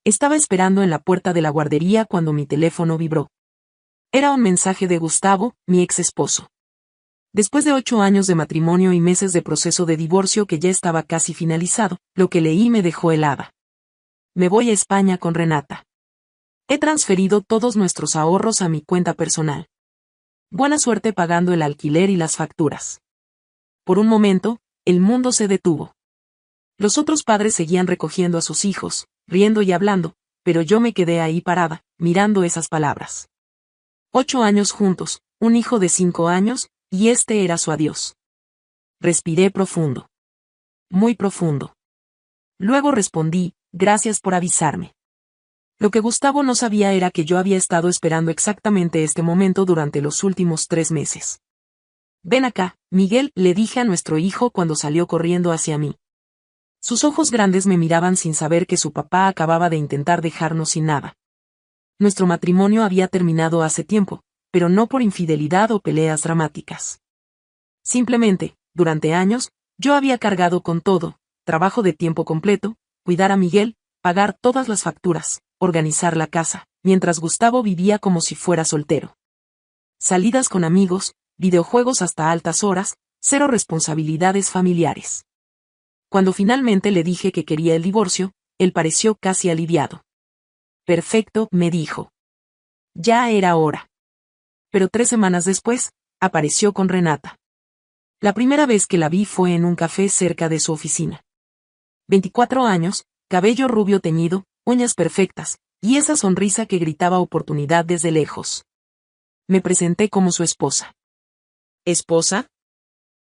Estaba esperando en la puerta de la guardería cuando mi teléfono vibró. Era un mensaje de Gustavo, mi ex esposo. Después de 8 años de matrimonio y meses de proceso de divorcio que ya estaba casi finalizado, lo que leí me dejó helada. Me voy a España con Renata. He transferido todos nuestros ahorros a mi cuenta personal. Buena suerte pagando el alquiler y las facturas. Por un momento, el mundo se detuvo. Los otros padres seguían recogiendo a sus hijos, riendo y hablando, pero yo me quedé ahí parada, mirando esas palabras. 8 años juntos, un hijo de 5 años, y este era su adiós. Respiré profundo. Muy profundo. Luego respondí, gracias por avisarme. Lo que Gustavo no sabía era que yo había estado esperando exactamente este momento durante los últimos 3 meses. Ven acá, Miguel, le dije a nuestro hijo cuando salió corriendo hacia mí. Sus ojos grandes me miraban sin saber que su papá acababa de intentar dejarnos sin nada. Nuestro matrimonio había terminado hace tiempo, pero no por infidelidad o peleas dramáticas. Simplemente, durante años, yo había cargado con todo, trabajo de tiempo completo, cuidar a Miguel, pagar todas las facturas, organizar la casa, mientras Gustavo vivía como si fuera soltero. Salidas con amigos, videojuegos hasta altas horas, cero responsabilidades familiares. Cuando finalmente le dije que quería el divorcio, él pareció casi aliviado. Perfecto, me dijo. Ya era hora. Pero 3 semanas después, apareció con Renata. La primera vez que la vi fue en un café cerca de su oficina. 24 años, cabello rubio teñido, uñas perfectas, y esa sonrisa que gritaba oportunidad desde lejos. Me presenté como su esposa. ¿Esposa?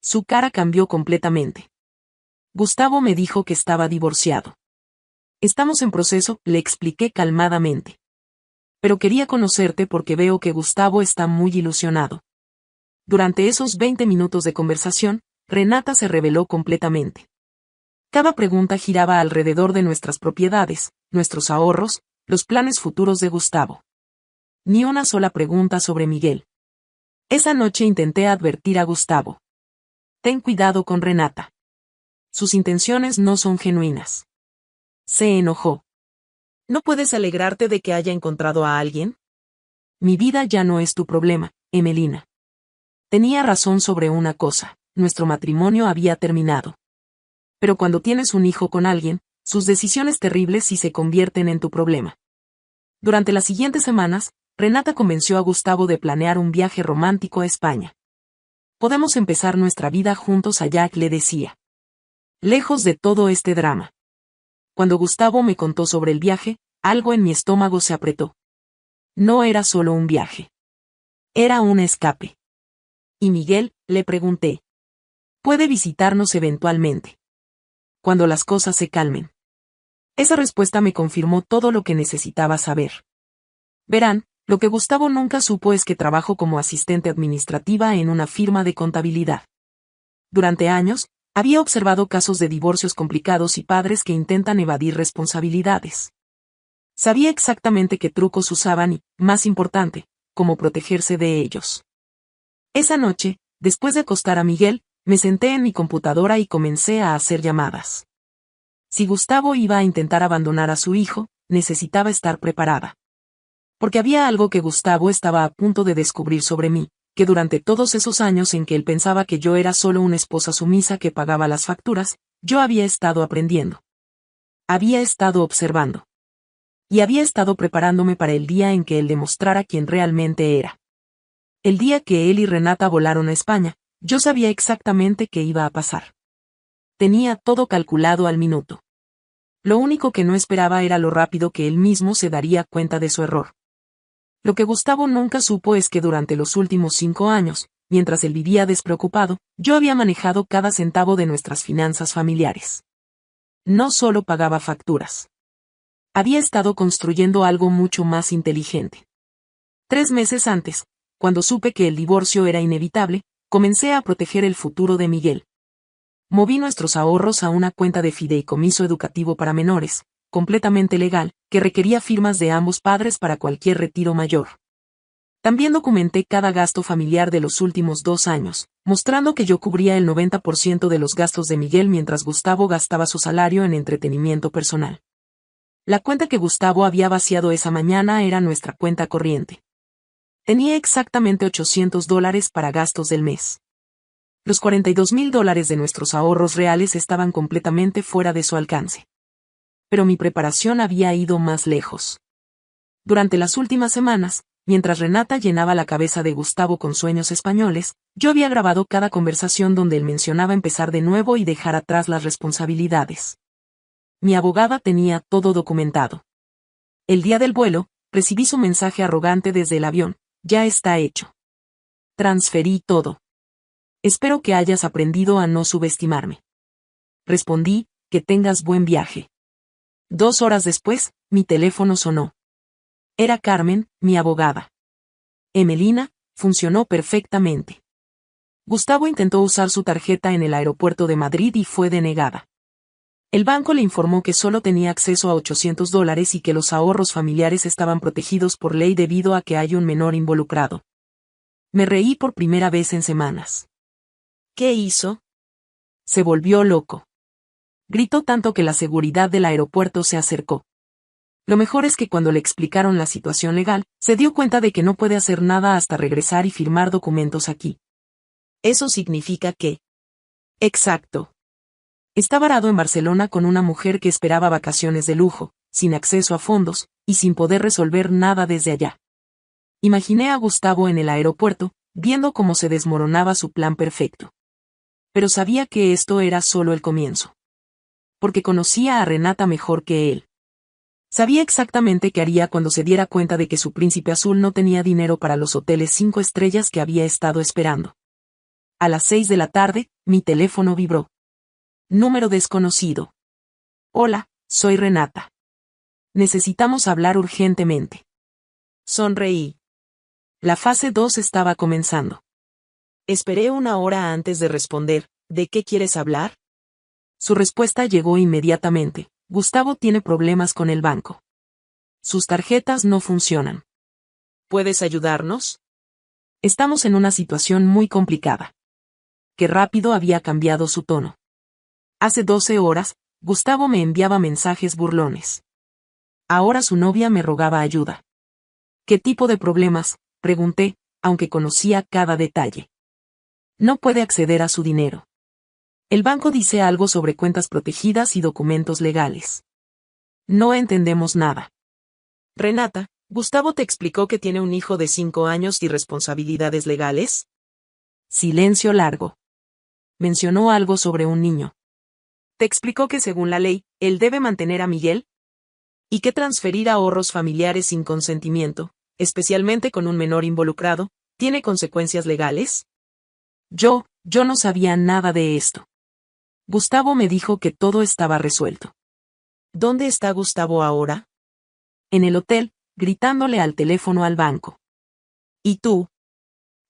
Su cara cambió completamente. Gustavo me dijo que estaba divorciado. Estamos en proceso, le expliqué calmadamente. Pero quería conocerte porque veo que Gustavo está muy ilusionado. Durante esos 20 minutos de conversación, Renata se reveló completamente. Cada pregunta giraba alrededor de nuestras propiedades, nuestros ahorros, los planes futuros de Gustavo. Ni una sola pregunta sobre Miguel. Esa noche intenté advertir a Gustavo. Ten cuidado con Renata. Sus intenciones no son genuinas. Se enojó. ¿No puedes alegrarte de que haya encontrado a alguien? Mi vida ya no es tu problema, Emelina. Tenía razón sobre una cosa, nuestro matrimonio había terminado. Pero cuando tienes un hijo con alguien, sus decisiones terribles sí se convierten en tu problema. Durante las siguientes semanas, Renata convenció a Gustavo de planear un viaje romántico a España. Podemos empezar nuestra vida juntos allá, le decía. Lejos de todo este drama. Cuando Gustavo me contó sobre el viaje, algo en mi estómago se apretó. No era solo un viaje. Era un escape. ¿Y Miguel?, le pregunté. Puede visitarnos eventualmente. Cuando las cosas se calmen. Esa respuesta me confirmó todo lo que necesitaba saber. Verán, lo que Gustavo nunca supo es que trabajo como asistente administrativa en una firma de contabilidad. Durante años, había observado casos de divorcios complicados y padres que intentan evadir responsabilidades. Sabía exactamente qué trucos usaban y, más importante, cómo protegerse de ellos. Esa noche, después de acostar a Miguel, me senté en mi computadora y comencé a hacer llamadas. Si Gustavo iba a intentar abandonar a su hijo, necesitaba estar preparada. Porque había algo que Gustavo estaba a punto de descubrir sobre mí, que durante todos esos años en que él pensaba que yo era solo una esposa sumisa que pagaba las facturas, yo había estado aprendiendo. Había estado observando. Y había estado preparándome para el día en que él demostrara quién realmente era. El día que él y Renata volaron a España, yo sabía exactamente qué iba a pasar. Tenía todo calculado al minuto. Lo único que no esperaba era lo rápido que él mismo se daría cuenta de su error. Lo que Gustavo nunca supo es que durante los últimos 5 años, mientras él vivía despreocupado, yo había manejado cada centavo de nuestras finanzas familiares. No solo pagaba facturas. Había estado construyendo algo mucho más inteligente. 3 meses antes, cuando supe que el divorcio era inevitable, comencé a proteger el futuro de Miguel. Moví nuestros ahorros a una cuenta de fideicomiso educativo para menores, completamente legal, que requería firmas de ambos padres para cualquier retiro mayor. También documenté cada gasto familiar de los últimos 2 años, mostrando que yo cubría el 90% de los gastos de Miguel mientras Gustavo gastaba su salario en entretenimiento personal. La cuenta que Gustavo había vaciado esa mañana era nuestra cuenta corriente. Tenía exactamente $800 para gastos del mes. Los $42,000 de nuestros ahorros reales estaban completamente fuera de su alcance. Pero mi preparación había ido más lejos. Durante las últimas semanas, mientras Renata llenaba la cabeza de Gustavo con sueños españoles, yo había grabado cada conversación donde él mencionaba empezar de nuevo y dejar atrás las responsabilidades. Mi abogada tenía todo documentado. El día del vuelo, recibí su mensaje arrogante desde el avión: ya está hecho. Transferí todo. Espero que hayas aprendido a no subestimarme. Respondí: que tengas buen viaje. 2 horas después, mi teléfono sonó. Era Carmen, mi abogada. Emelina, funcionó perfectamente. Gustavo intentó usar su tarjeta en el aeropuerto de Madrid y fue denegada. El banco le informó que solo tenía acceso a $800 y que los ahorros familiares estaban protegidos por ley debido a que hay un menor involucrado. Me reí por primera vez en semanas. ¿Qué hizo? Se volvió loco. Gritó tanto que la seguridad del aeropuerto se acercó. Lo mejor es que cuando le explicaron la situación legal, se dio cuenta de que no puede hacer nada hasta regresar y firmar documentos aquí. ¿Eso significa qué? Exacto. Está varado en Barcelona con una mujer que esperaba vacaciones de lujo, sin acceso a fondos, y sin poder resolver nada desde allá. Imaginé a Gustavo en el aeropuerto, viendo cómo se desmoronaba su plan perfecto. Pero sabía que esto era solo el comienzo. Porque conocía a Renata mejor que él. Sabía exactamente qué haría cuando se diera cuenta de que su príncipe azul no tenía dinero para los hoteles 5 estrellas que había estado esperando. A las 6 de la tarde, mi teléfono vibró. Número desconocido. Hola, soy Renata. Necesitamos hablar urgentemente. Sonreí. La fase 2 estaba comenzando. Esperé 1 hora antes de responder: ¿de qué quieres hablar? Su respuesta llegó inmediatamente: Gustavo tiene problemas con el banco. Sus tarjetas no funcionan. ¿Puedes ayudarnos? Estamos en una situación muy complicada. Qué rápido había cambiado su tono. Hace 12 horas, Gustavo me enviaba mensajes burlones. Ahora su novia me rogaba ayuda. ¿Qué tipo de problemas?, pregunté, aunque conocía cada detalle. No puede acceder a su dinero. El banco dice algo sobre cuentas protegidas y documentos legales. No entendemos nada. Renata, ¿Gustavo te explicó que tiene un hijo de 5 años y responsabilidades legales? Silencio largo. Mencionó algo sobre un niño. ¿Te explicó que según la ley, él debe mantener a Miguel? ¿Y que transferir ahorros familiares sin consentimiento, especialmente con un menor involucrado, tiene consecuencias legales? Yo no sabía nada de esto. Gustavo me dijo que todo estaba resuelto. ¿Dónde está Gustavo ahora? En el hotel, gritándole al teléfono al banco. ¿Y tú?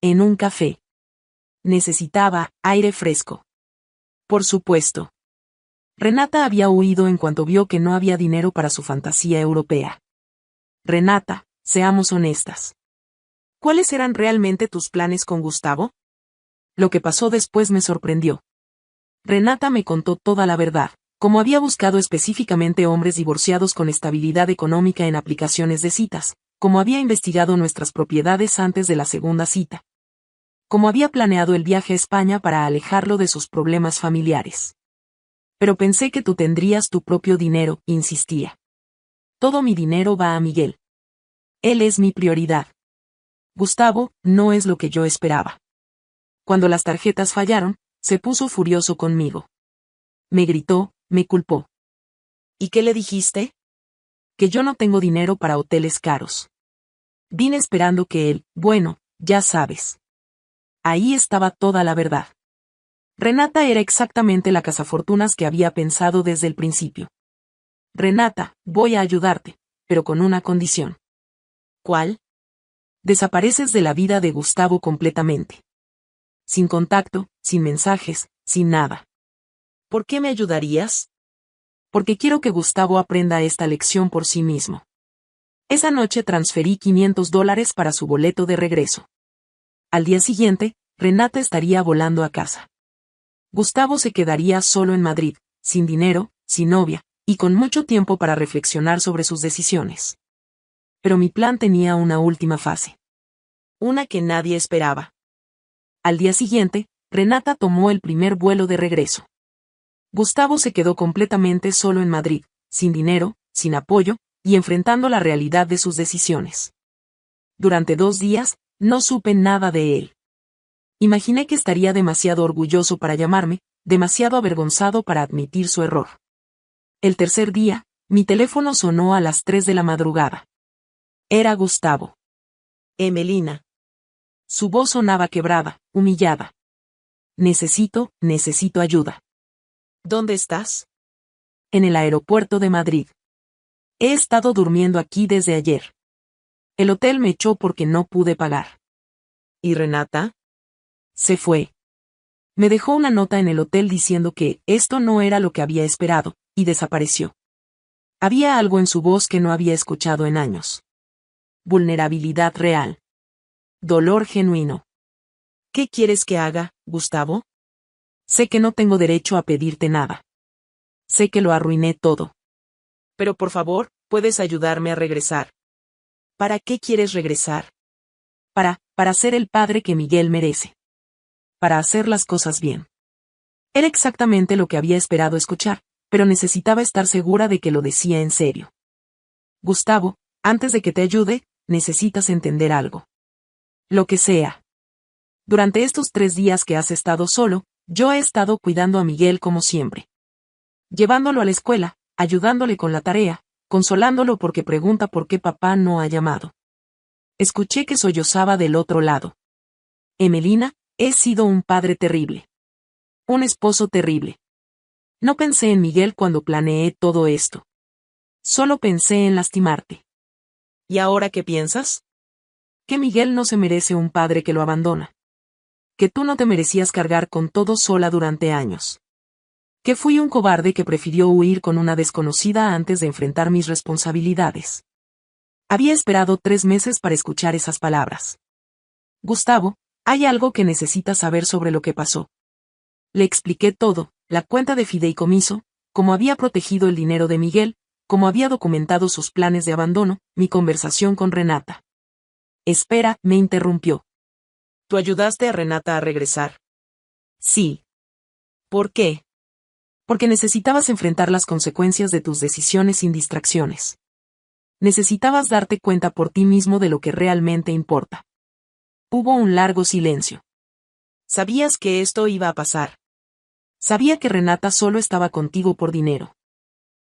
En un café. Necesitaba aire fresco. Por supuesto. Renata había huido en cuanto vio que no había dinero para su fantasía europea. Renata, seamos honestas. ¿Cuáles eran realmente tus planes con Gustavo? Lo que pasó después me sorprendió. Renata me contó toda la verdad, cómo había buscado específicamente hombres divorciados con estabilidad económica en aplicaciones de citas, cómo había investigado nuestras propiedades antes de la segunda cita, cómo había planeado el viaje a España para alejarlo de sus problemas familiares. Pero pensé que tú tendrías tu propio dinero, insistía. Todo mi dinero va a Miguel. Él es mi prioridad. Gustavo no es lo que yo esperaba. Cuando las tarjetas fallaron, se puso furioso conmigo. Me gritó, me culpó. ¿Y qué le dijiste? Que yo no tengo dinero para hoteles caros. Vine esperando que él, bueno, ya sabes. Ahí estaba toda la verdad. Renata era exactamente la cazafortunas que había pensado desde el principio. Renata, voy a ayudarte, pero con una condición. ¿Cuál? Desapareces de la vida de Gustavo completamente. Sin contacto, sin mensajes, sin nada. ¿Por qué me ayudarías? Porque quiero que Gustavo aprenda esta lección por sí mismo. Esa noche transferí $500 para su boleto de regreso. Al día siguiente, Renata estaría volando a casa. Gustavo se quedaría solo en Madrid, sin dinero, sin novia, y con mucho tiempo para reflexionar sobre sus decisiones. Pero mi plan tenía una última fase. Una que nadie esperaba. Al día siguiente, Renata tomó el primer vuelo de regreso. Gustavo se quedó completamente solo en Madrid, sin dinero, sin apoyo, y enfrentando la realidad de sus decisiones. Durante 2 días, no supe nada de él. Imaginé que estaría demasiado orgulloso para llamarme, demasiado avergonzado para admitir su error. El tercer día, mi teléfono sonó a las 3 de la madrugada. Era Gustavo. Emelina. Su voz sonaba quebrada, humillada. Necesito ayuda. ¿Dónde estás? En el aeropuerto de Madrid. He estado durmiendo aquí desde ayer. El hotel me echó porque no pude pagar. ¿Y Renata? Se fue. Me dejó una nota en el hotel diciendo que esto no era lo que había esperado, y desapareció. Había algo en su voz que no había escuchado en años. Vulnerabilidad real. Dolor genuino. ¿Qué quieres que haga, Gustavo? Sé que no tengo derecho a pedirte nada. Sé que lo arruiné todo. Pero por favor, puedes ayudarme a regresar. ¿Para qué quieres regresar? Para ser el padre que Miguel merece. Para hacer las cosas bien. Era exactamente lo que había esperado escuchar, pero necesitaba estar segura de que lo decía en serio. Gustavo, antes de que te ayude, necesitas entender algo. Lo que sea. Durante estos 3 días que has estado solo, yo he estado cuidando a Miguel como siempre. Llevándolo a la escuela, ayudándole con la tarea, consolándolo porque pregunta por qué papá no ha llamado. Escuché que sollozaba del otro lado. Emelina, he sido un padre terrible. Un esposo terrible. No pensé en Miguel cuando planeé todo esto. Solo pensé en lastimarte. ¿Y ahora qué piensas? Que Miguel no se merece un padre que lo abandona. Que tú no te merecías cargar con todo sola durante años. Que fui un cobarde que prefirió huir con una desconocida antes de enfrentar mis responsabilidades. Había esperado 3 meses para escuchar esas palabras. Gustavo, hay algo que necesitas saber sobre lo que pasó. Le expliqué todo, la cuenta de fideicomiso, cómo había protegido el dinero de Miguel, cómo había documentado sus planes de abandono, mi conversación con Renata. Espera, me interrumpió. ¿Tú ayudaste a Renata a regresar? Sí. ¿Por qué? Porque necesitabas enfrentar las consecuencias de tus decisiones sin distracciones. Necesitabas darte cuenta por ti mismo de lo que realmente importa. Hubo un largo silencio. Sabías que esto iba a pasar. Sabía que Renata solo estaba contigo por dinero.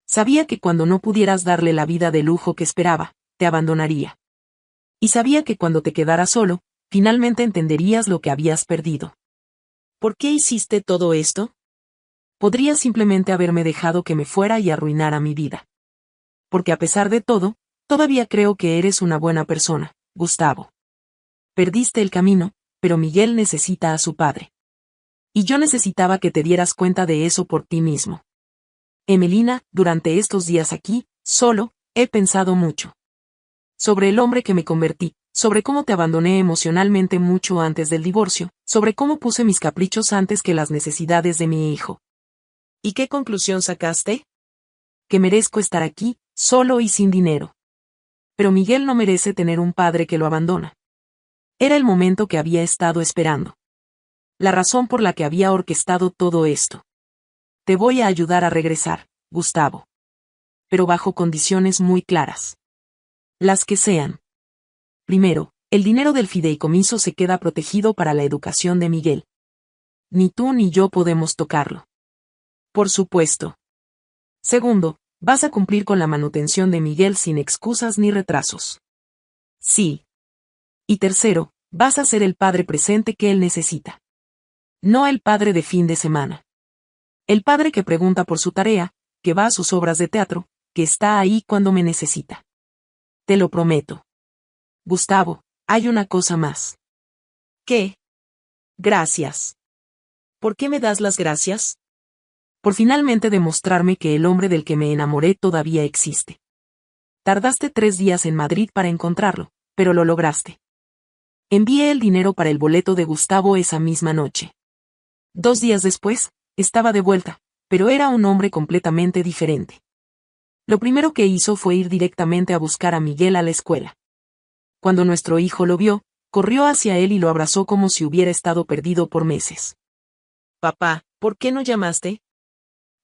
Sabía que cuando no pudieras darle la vida de lujo que esperaba, te abandonaría. Y sabía que cuando te quedaras solo, finalmente entenderías lo que habías perdido. ¿Por qué hiciste todo esto? Podrías simplemente haberme dejado que me fuera y arruinara mi vida. Porque a pesar de todo, todavía creo que eres una buena persona, Gustavo. Perdiste el camino, pero Miguel necesita a su padre. Y yo necesitaba que te dieras cuenta de eso por ti mismo. Emelina, durante estos días aquí, solo, he pensado mucho. Sobre el hombre que me convertí, sobre cómo te abandoné emocionalmente mucho antes del divorcio, sobre cómo puse mis caprichos antes que las necesidades de mi hijo. ¿Y qué conclusión sacaste? Que merezco estar aquí, solo y sin dinero. Pero Miguel no merece tener un padre que lo abandona. Era el momento que había estado esperando. La razón por la que había orquestado todo esto. Te voy a ayudar a regresar, Gustavo. Pero bajo condiciones muy claras. Las que sean. Primero, el dinero del fideicomiso se queda protegido para la educación de Miguel. Ni tú ni yo podemos tocarlo. Por supuesto. Segundo, vas a cumplir con la manutención de Miguel sin excusas ni retrasos. Sí. Y tercero, vas a ser el padre presente que él necesita. No el padre de fin de semana. El padre que pregunta por su tarea, que va a sus obras de teatro, que está ahí cuando me necesita. Te lo prometo. Gustavo, hay una cosa más. ¿Qué? Gracias. ¿Por qué me das las gracias? Por finalmente demostrarme que el hombre del que me enamoré todavía existe. Tardaste 3 días en Madrid para encontrarlo, pero lo lograste. Envié el dinero para el boleto de Gustavo esa misma noche. 2 días después, estaba de vuelta, pero era un hombre completamente diferente. Lo primero que hizo fue ir directamente a buscar a Miguel a la escuela. Cuando nuestro hijo lo vio, corrió hacia él y lo abrazó como si hubiera estado perdido por meses. Papá, ¿por qué no llamaste?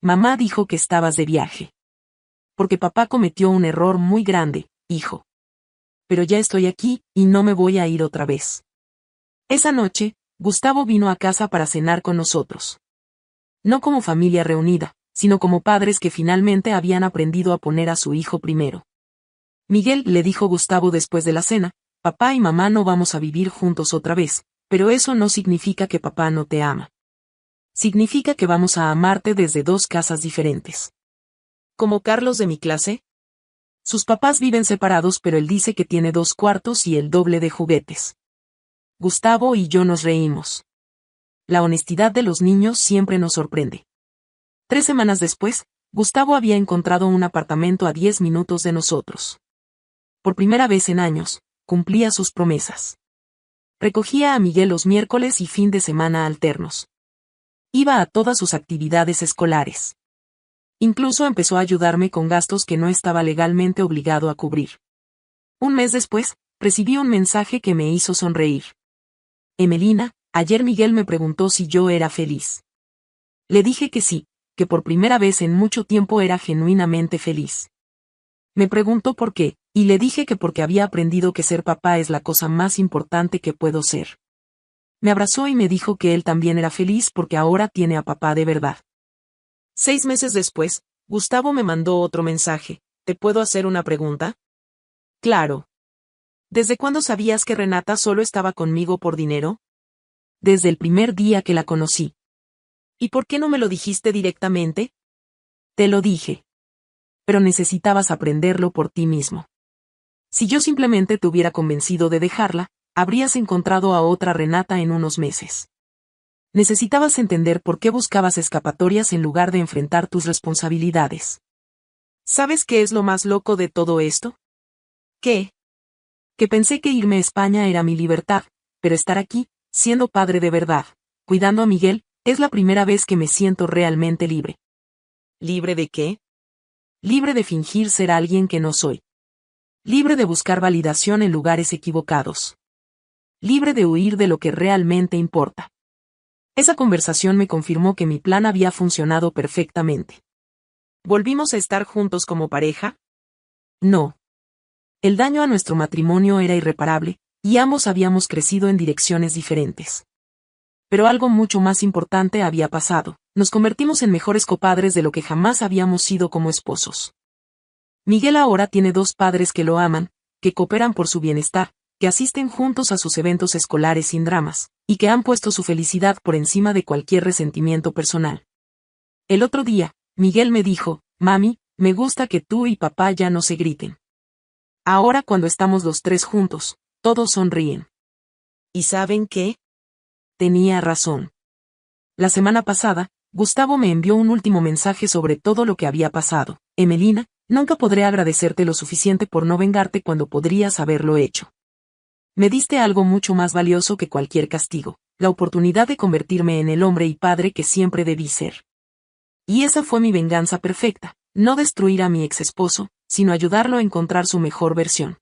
Mamá dijo que estabas de viaje. Porque papá cometió un error muy grande, hijo. Pero ya estoy aquí, y no me voy a ir otra vez. Esa noche, Gustavo vino a casa para cenar con nosotros. No como familia reunida, sino como padres que finalmente habían aprendido a poner a su hijo primero. Miguel, le dijo Gustavo después de la cena, papá y mamá no vamos a vivir juntos otra vez, pero eso no significa que papá no te ama. Significa que vamos a amarte desde dos casas diferentes. ¿Como Carlos de mi clase? Sus papás viven separados, pero él dice que tiene 2 cuartos y el doble de juguetes. Gustavo y yo nos reímos. La honestidad de los niños siempre nos sorprende. 3 semanas después, Gustavo había encontrado un apartamento a 10 minutos de nosotros. Por primera vez en años, cumplía sus promesas. Recogía a Miguel los miércoles y fin de semana alternos. Iba a todas sus actividades escolares. Incluso empezó a ayudarme con gastos que no estaba legalmente obligado a cubrir. Un mes después, recibí un mensaje que me hizo sonreír. Emelina, ayer Miguel me preguntó si yo era feliz. Le dije que sí, que por primera vez en mucho tiempo era genuinamente feliz. Me preguntó por qué, y le dije que porque había aprendido que ser papá es la cosa más importante que puedo ser. Me abrazó y me dijo que él también era feliz porque ahora tiene a papá de verdad. 6 meses después, Gustavo me mandó otro mensaje. ¿Te puedo hacer una pregunta? Claro. ¿Desde cuándo sabías que Renata solo estaba conmigo por dinero? Desde el primer día que la conocí. ¿Y por qué no me lo dijiste directamente? Te lo dije. Pero necesitabas aprenderlo por ti mismo. Si yo simplemente te hubiera convencido de dejarla, habrías encontrado a otra Renata en unos meses. Necesitabas entender por qué buscabas escapatorias en lugar de enfrentar tus responsabilidades. ¿Sabes qué es lo más loco de todo esto? ¿Qué? Que pensé que irme a España era mi libertad, pero estar aquí, siendo padre de verdad, cuidando a Miguel, es la primera vez que me siento realmente libre. ¿Libre de qué? Libre de fingir ser alguien que no soy. Libre de buscar validación en lugares equivocados. Libre de huir de lo que realmente importa. Esa conversación me confirmó que mi plan había funcionado perfectamente. ¿Volvimos a estar juntos como pareja? No. El daño a nuestro matrimonio era irreparable, y ambos habíamos crecido en direcciones diferentes. Pero algo mucho más importante había pasado: nos convertimos en mejores copadres de lo que jamás habíamos sido como esposos. Miguel ahora tiene 2 padres que lo aman, que cooperan por su bienestar, que asisten juntos a sus eventos escolares sin dramas, y que han puesto su felicidad por encima de cualquier resentimiento personal. El otro día, Miguel me dijo: mami, me gusta que tú y papá ya no se griten. Ahora cuando estamos los 3 juntos, todos sonríen. ¿Y saben qué? Tenía razón. La semana pasada, Gustavo me envió un último mensaje sobre todo lo que había pasado. Emelina, nunca podré agradecerte lo suficiente por no vengarte cuando podrías haberlo hecho. Me diste algo mucho más valioso que cualquier castigo, la oportunidad de convertirme en el hombre y padre que siempre debí ser. Y esa fue mi venganza perfecta, no destruir a mi ex esposo, sino ayudarlo a encontrar su mejor versión.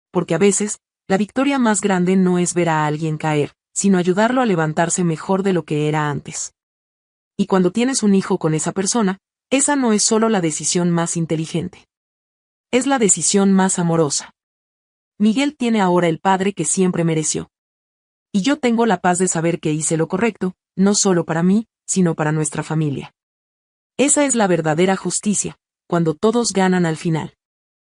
Porque a veces, la victoria más grande no es ver a alguien caer, sino ayudarlo a levantarse mejor de lo que era antes. Y cuando tienes un hijo con esa persona, esa no es solo la decisión más inteligente. Es la decisión más amorosa. Miguel tiene ahora el padre que siempre mereció. Y yo tengo la paz de saber que hice lo correcto, no solo para mí, sino para nuestra familia. Esa es la verdadera justicia, cuando todos ganan al final.